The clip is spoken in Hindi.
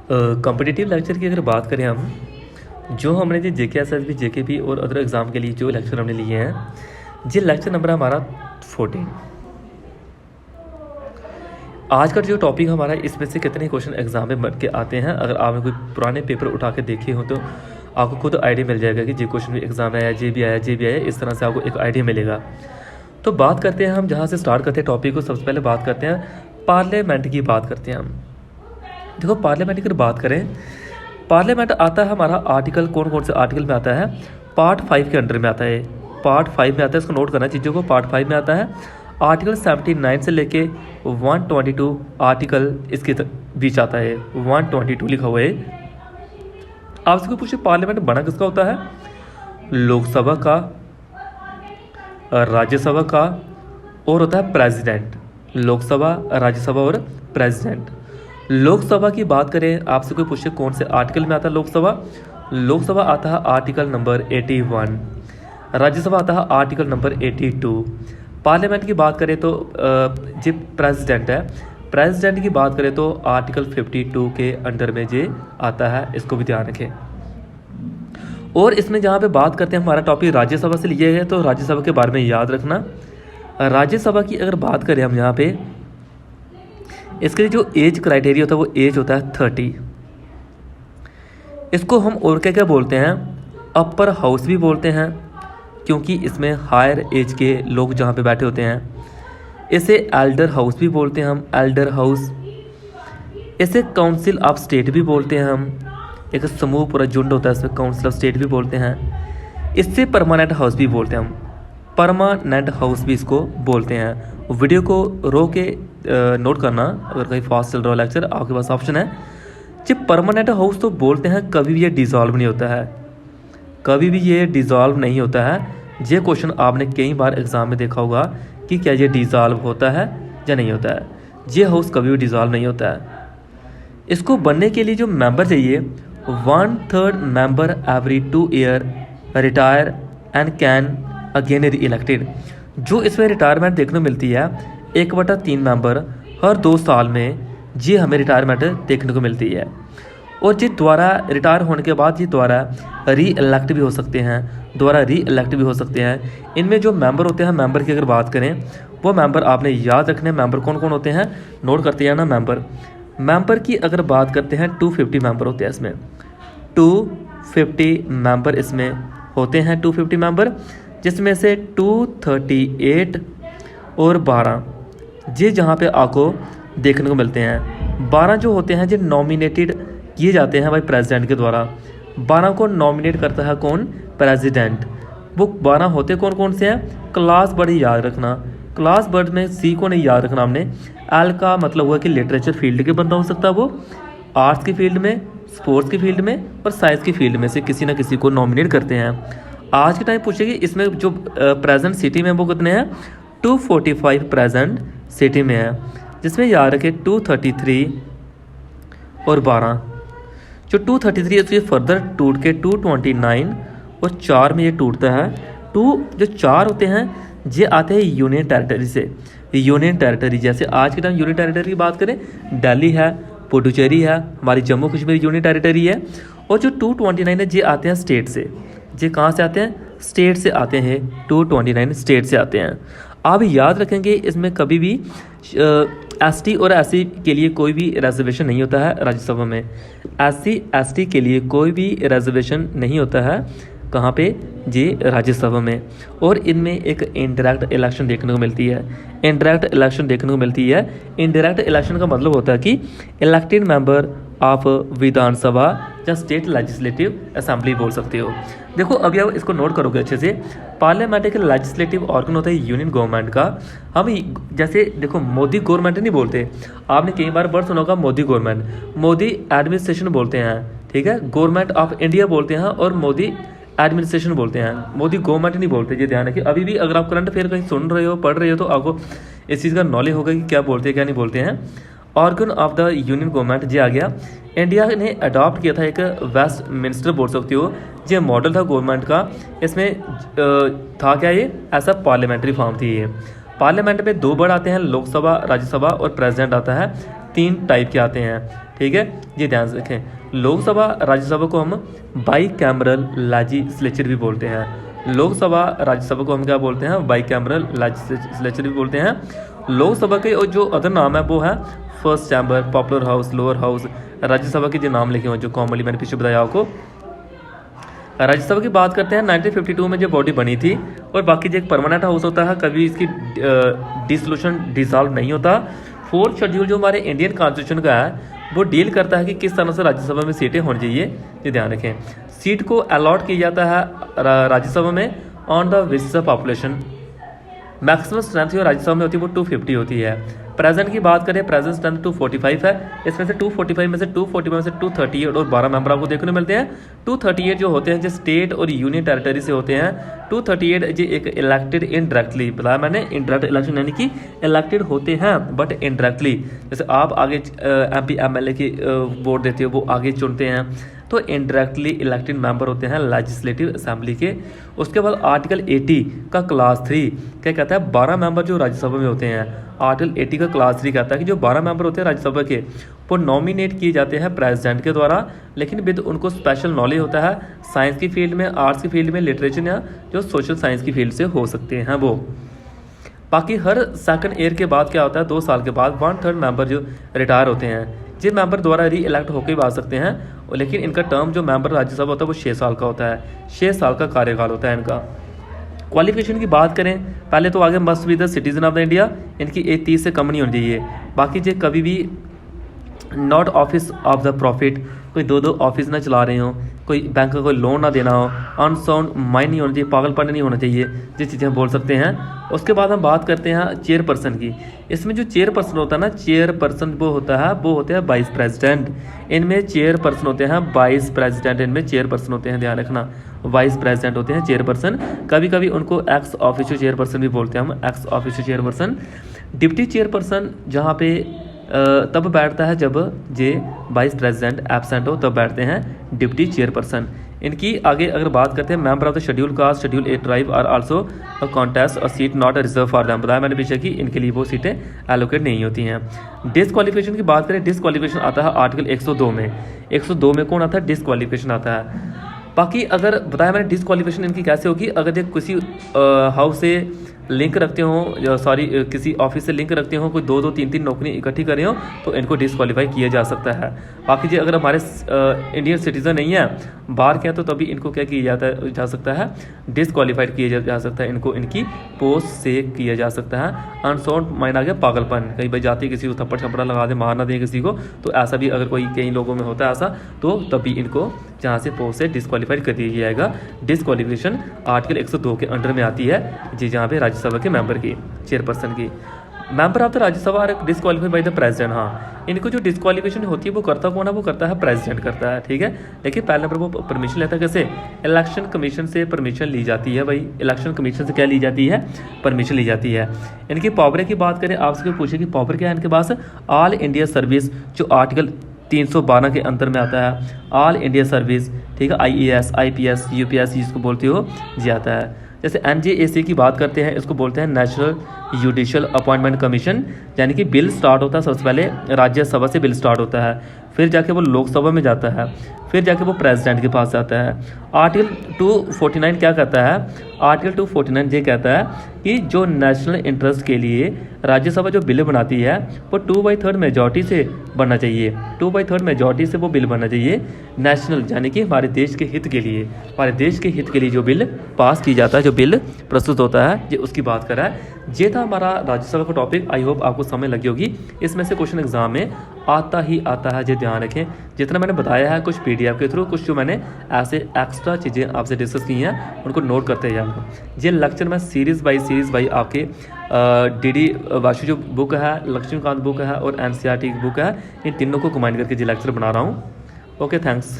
कॉम्पिटिटिव लेक्चर की अगर बात करें हम, जो हमने जो जेके एसएसबी जेकेपी और अदर एग्ज़ाम के लिए जो लेक्चर हमने लिए हैं, ये लेक्चर नंबर है हमारा 14। आज का जो टॉपिक हमारा, इसमें से कितने क्वेश्चन एग्जाम में बन के आते हैं, अगर आपने कोई पुराने पेपर उठा के देखे हो तो आपको खुद आइडिया मिल जाएगा कि जे क्वेश्चन भी एग्जाम में आया, जे भी आया, इस तरह से आपको एक आइडिया मिलेगा। तो बात करते हैं हम, जहाँ से स्टार्ट करते हैं टॉपिक को, सबसे पहले बात करते हैं पार्लियामेंट की। बात करते हैं हम, देखो पार्लियामेंट की बात करें, पार्लियामेंट आता है हमारा आर्टिकल, कौन कौन से आर्टिकल में आता है, पार्ट 5 के अंडर में आता है, पार्ट 5 में आता है, इसको नोट करना चीज़ों को। पार्ट 5 में आता है आर्टिकल 79 से लेके 122 आर्टिकल इसके बीच आता है, 122 लिखा हुआ है। आपसे कोई पूछे पार्लियामेंट बना किसका होता है, लोकसभा का, राज्यसभा का और होता है प्रेसिडेंट। लोकसभा, राज्यसभा और प्रेसिडेंट। लोकसभा की बात करें, आपसे कोई पूछे कौन से आर्टिकल में आता है लोकसभा, लोकसभा आता है आर्टिकल नंबर 81, राज्यसभा आता है आर्टिकल नंबर 82। पार्लियामेंट की बात करें तो जो प्रेसिडेंट है, प्रेसिडेंट की बात करें तो आर्टिकल 52 के अंडर में जे आता है, इसको भी ध्यान रखें। और इसमें जहाँ पे बात करते हैं, हमारा टॉपिक राज्यसभा से लिए है, तो राज्यसभा के बारे में याद रखना। राज्यसभा की अगर बात करें हम यहाँ पे, इसके लिए जो एज क्राइटेरिया होता है वो एज होता है 30। इसको हम और क्या क्या बोलते हैं, अपर हाउस भी बोलते हैं, क्योंकि इसमें हायर एज के लोग जहाँ पे बैठे होते हैं। इसे एल्डर हाउस भी बोलते हैं हम, एल्डर हाउस। इसे काउंसिल ऑफ स्टेट भी बोलते हैं हम, एक समूह पूरा झुंड होता है, इसमें काउंसिल ऑफ स्टेट भी बोलते हैं। इससे परमानेंट हाउस भी बोलते हैं हम, परमानेंट हाउस भी इसको बोलते हैं। वीडियो को रो के नोट करना, अगर कहीं फास्ट चल रहा है लेक्चर, आपके पास ऑप्शन है। जब परमानेंट हाउस तो बोलते हैं, कभी भी ये डिज़ोल्व नहीं होता है, कभी भी ये डिज़ोल्व नहीं होता है। ये क्वेश्चन आपने कई बार एग्जाम में देखा होगा कि क्या ये डिज़ोल्व होता है या नहीं होता है। ये हाउस कभी भी डिज़ोल्व नहीं होता है। इसको बनने के लिए जो मेंबर चाहिए, 1/3 member every 2 year retire and can again री इलेक्टेड। जो इसमें रिटायरमेंट देखने को मिलती है, 1/3 मेंबर हर 2 साल में ये हमें रिटायरमेंट देखने को मिलती है। और ये द्वारा रिटायर होने के बाद ये द्वारा री इलेक्ट भी हो सकते हैं, द्वारा री इलेक्ट भी हो सकते हैं। इनमें जो मेंबर होते हैं, मेंबर की अगर बात करें, वो मेंबर आपने याद रखने, मेंबर कौन कौन होते हैं, नोट करते हैं ना। मेंबर की अगर बात करते हैं, 250 मेंबर होते हैं इसमें, 250 मेंबर इसमें होते हैं, 250 मेंबर, जिसमें से 238 और 12 ये जहाँ पे आपको देखने को मिलते हैं। 12 जो होते हैं, जो नॉमिनेटेड किए जाते हैं भाई प्रेसिडेंट के द्वारा। 12 को नॉमिनेट करता है कौन, प्रेसिडेंट। वो 12 होते कौन कौन से हैं, क्लास वर्ड याद रखना। क्लास वर्ड में सी को नहीं याद रखना हमने। एल का मतलब हुआ कि लिटरेचर फील्ड के बंदा हो सकता है, वो आर्ट्स की फील्ड में, स्पोर्ट्स की फील्ड में और साइंस की फील्ड में से किसी ना किसी को नॉमिनेट करते हैं। आज के टाइम पूछेगी इसमें जो प्रेजेंट सिटी में वो कितने हैं, 245 प्रेजेंट सिटी में है, जिसमें याद रखे 233 और 12। जो 233 है तो ये फर्दर टूट के 229 और 4 में ये टूटता है। जो 4 होते हैं ये आते हैं यूनियन टेरिटरी से। यूनियन टेरिटरी, जैसे आज के टाइम यूनियन टेरिटरी की बात करें, दिल्ली है, पुडुचेरी है, हमारी जम्मू कश्मीर यूनियन टेरिटरी है। और जो 229 है ये आते हैं स्टेट से। ये कहाँ से आते हैं, स्टेट से आते हैं, 229 स्टेट से आते हैं। आप याद रखेंगे इसमें कभी भी एसटी और एससी के लिए कोई भी रिजर्वेशन नहीं होता है राज्यसभा में। एससी एसटी के लिए कोई भी रिजर्वेशन नहीं होता है, कहाँ पे, जी राज्यसभा में। और इनमें एक इनडायरेक्ट इलेक्शन देखने को मिलती है, इनडायरेक्ट इलेक्शन देखने को मिलती है। इनडायरेक्ट इलेक्शन का मतलब होता है कि इलेक्टेड मेंबर ऑफ विधानसभा या स्टेट लेजिस्लेटिव असेंबली बोल सकते हो। देखो अभी आप इसको नोट करोगे अच्छे से, पार्लियामेंट एक लेजिस्लेटिव ऑर्गन होता है यूनियन गवर्नमेंट का। हम जैसे देखो मोदी गवर्नमेंट नहीं बोलते, आपने कई बार वर्ड सुना होगा मोदी गवर्नमेंट, मोदी एडमिनिस्ट्रेशन बोलते हैं, ठीक है, गवर्नमेंट ऑफ इंडिया बोलते हैं और मोदी एडमिनिस्ट्रेशन बोलते हैं, मोदी गवर्नमेंट नहीं बोलते। ये ध्यान रखिए, अभी भी अगर आप करंट अफेयर कहीं सुन रहे हो, पढ़ रहे हो, तो आपको इस चीज़ का नॉलेज होगा कि क्या बोलते हैं क्या नहीं बोलते हैं। Organ of the union government जे आ गया। इंडिया ने अडॉप्ट किया था एक वेस्ट मिनिस्टर बोल सकते हो, जो मॉडल था गवर्नमेंट का। इसमें था क्या, ये ऐसा पार्लियामेंट्री फॉर्म थी। ये पार्लियामेंट में 2 बर्ड आते हैं, लोकसभा, राज्यसभा और प्रेसिडेंट आता है। 3 टाइप के आते हैं, ठीक है, ये ध्यान से रखें। लोकसभा राज्यसभा को हम बाई कैमरल लेजिस्लेचर भी बोलते हैं। लोकसभा राज्यसभा को हम क्या बोलते हैं, बाई कैमरल लेजिस्लेचर भी बोलते हैं। लोकसभा के और जो अदर नाम है वो है first chamber, popular house, lower house. Rajya Sabha के जो नाम लिखे हुए जो कॉमनली मैंने पीछे बताया आपको। राज्यसभा की बात करते हैं, 1952 में जो बॉडी बनी थी, और बाकी जो एक परमानेंट हाउस होता है, कभी इसकी डिसोल्यूशन डिसॉल्व नहीं होता। 4th शेड्यूल जो हमारे इंडियन कॉन्स्टिट्यूशन का है वो डील करता है कि किस तरह से राज्यसभा में सीटें होनी चाहिए, ये ध्यान रखें। सीट को अलॉट किया जाता है राज्यसभा में on the basis of population. Maximum strength जो राज्यसभा में होती है वो 250 होती है। प्रेजेंट की बात करें, प्रेजेंट स्ट्रेंथ 245 है। इसमें से 245 में से 238 और 12 मेंबर आपको देखने मिलते हैं। 238 जो होते हैं जो स्टेट और यूनियन टेरिटरी से होते हैं। 238 जो एक इलेक्टेड इनडायरेक्टली, बताया मैंने इनडायरेक्ट इलेक्शन यानी कि इलेक्टेड होते हैं बट इनडायरेक्टली। जैसे आप आगे MP MLA की वोट देते हो, वो आगे चुनते हैं, तो इनडायरेक्टली इलेक्टेड मेंबर होते हैं लेजिस्लेटिव असेंबली के। उसके बाद आर्टिकल 80 का क्लास 3 क्या कहता है, 12 मेंबर जो राज्यसभा में होते हैं। आर्टिकल 80 का क्लास 3 कहता है कि जो 12 मेंबर होते हैं राज्यसभा के, वो नॉमिनेट किए जाते हैं प्रेसिडेंट के द्वारा, लेकिन विद उनको स्पेशल नॉलेज होता है साइंस की फील्ड में, आर्ट्स की फील्ड में, लिटरेचर या जो सोशल साइंस की फील्ड से हो सकते हैं वो। बाकी हर सेकंड ईयर के बाद क्या होता है, 2 साल के बाद 1/3 मेंबर जो रिटायर होते हैं, जिन मेंबर द्वारा री इलेक्ट होकर भी आ सकते हैं, लेकिन इनका टर्म जो मेंबर राज्यसभा होता है वो 6 साल का होता है। 6 साल का कार्यकाल होता है इनका। क्वालिफिकेशन की बात करें, पहले तो आगे must be the citizen of the India, इनकी एज 30 से कम नहीं होनी चाहिए। बाकी जो कभी भी not office of the profit, कोई 2 ऑफिस ना चला रहे हो, कोई बैंक का कोई लोन ना देना हो, अनसाउंड माइंड नहीं होना चाहिए, पागलपन नहीं होना चाहिए, ये चीज़ें हम बोल सकते हैं। उसके बाद हम बात करते हैं चेयरपर्सन की। इसमें जो चेयरपर्सन होता है ना, चेयरपर्सन वो होता है, वो होते हैं वाइस प्रेसिडेंट। इनमें चेयरपर्सन होते हैं वाइस प्रेसिडेंट, इनमें चेयरपर्सन होते हैं, ध्यान रखना, वाइस प्रेसिडेंट होते हैं चेयरपर्सन। कभी कभी उनको एक्स ऑफिशियल चेयरपर्सन भी बोलते हैं हम, x official chairperson. Deputy chairperson जहाँ पे तब बैठता है जब जे वाइस प्रेसिडेंट एब्सेंट हो, तब बैठते हैं डिप्टी चेयरपर्सन। इनकी आगे अगर बात करते हैं, member of the schedule caste, schedule 8 tribe are also a contest और seat not reserve for them, बताया मैंने पीछे कि इनके लिए वो सीटें एलोकेट नहीं होती हैं। डिसक्वालिफिकेशन की बात करें, डिसक्वालिफिकेशन आता है आर्टिकल 102 में। 102 में कौन आता है, डिसक्वालिफिकेशन आता है। बाकी अगर बताया मैंने डिसक्वालिफिकेशन इनकी कैसे होगी, अगर ये किसी हाउस से लिंक रखते हो, सॉरी किसी ऑफिस से लिंक रखते हो, कोई 2-2 3-3 नौकरी इकट्ठी कर रहे हो, तो इनको डिसक्वालीफाई किया जा सकता है। बाकी जी अगर हमारे इंडियन सिटीजन नहीं है, बाहर के हैं, तो तभी इनको क्या किया जा सकता है, डिसक्वालीफाइड किया जा सकता है, इनको इनकी पोस्ट से किया जा सकता है। अनसाउंड माइंड आ गया पागलपन, कहीं भाई जाती किसी को थप्पड़ छप्पड़ा लगा दे, मार ना दे किसी को, तो ऐसा भी अगर कोई कई लोगों में होता है ऐसा, तो तभी इनको जहाँ से पोस्ट से डिसक्वालीफाइड कर दिया जाएगा। डिसक्वालिफिकेशन आर्टिकल 102 के अंडर में आती है जी, जहाँ पे राज्यसभा के मेंबर की, चेयरपर्सन की। Member of the Rajya Sabha are disqualified by the president. हाँ, इनको जो डिसक्वालिफिकेशन होती है वो करता कौन है, वो करता है प्रेसिडेंट करता है, ठीक है। लेकिन पहले नंबर वो परमिशन लेता है कैसे, इलेक्शन कमीशन से परमिशन ली जाती है भाई, इलेक्शन कमीशन से क्या ली जाती है, परमिशन ली जाती है। इनकी पावर की बात करें, आपसे पूछे कि पावर क्या है इनके पास, ऑल इंडिया सर्विस जो आर्टिकल 312 के अंतर में आता है, ऑल इंडिया सर्विस, ठीक है, IAS IPS UPS जिसको बोलते हो जी आता है। जैसे NJAC की बात करते हैं, इसको बोलते हैं नेशनल जुडिशल अपॉइंटमेंट कमीशन, यानी कि बिल स्टार्ट होता है सबसे पहले राज्यसभा से बिल स्टार्ट होता है, फिर जाके वो लोकसभा में जाता है, फिर जाके वो प्रेसिडेंट के पास जाता है। आर्टिकल 249 क्या कहता है, आर्टिकल 249 ये कहता है कि जो नेशनल इंटरेस्ट के लिए राज्यसभा जो बिल बनाती है वो 2/3 मेजॉरिटी से बनना चाहिए, 2/3 मेजॉरिटी से वो बिल बनना चाहिए नेशनल, यानी कि हमारे देश के हित के लिए, हमारे देश के हित के लिए जो बिल पास की जाता है, जो बिल प्रस्तुत होता है, ये उसकी बात कर रहा है। ये था हमारा राज्यसभा का टॉपिक। आई होप आपको समझ लगी होगी। इसमें से क्वेश्चन एग्जाम में आता ही आता है, ये ध्यान रखें। जितना मैंने बताया है कुछ PDF के थ्रू, कुछ जो मैंने ऐसे एक्स्ट्रा चीज़ें आपसे डिस्कस की हैं उनको नोट करते जाना। ये लेक्चर मैं सीरीज़ बाई आपके DD वाशु जो बुक है, लक्ष्मीकांत बुक है और NCERT की बुक है, इन तीनों को कंबाइन करके ये लेक्चर बना रहा हूँ। Okay, thanks.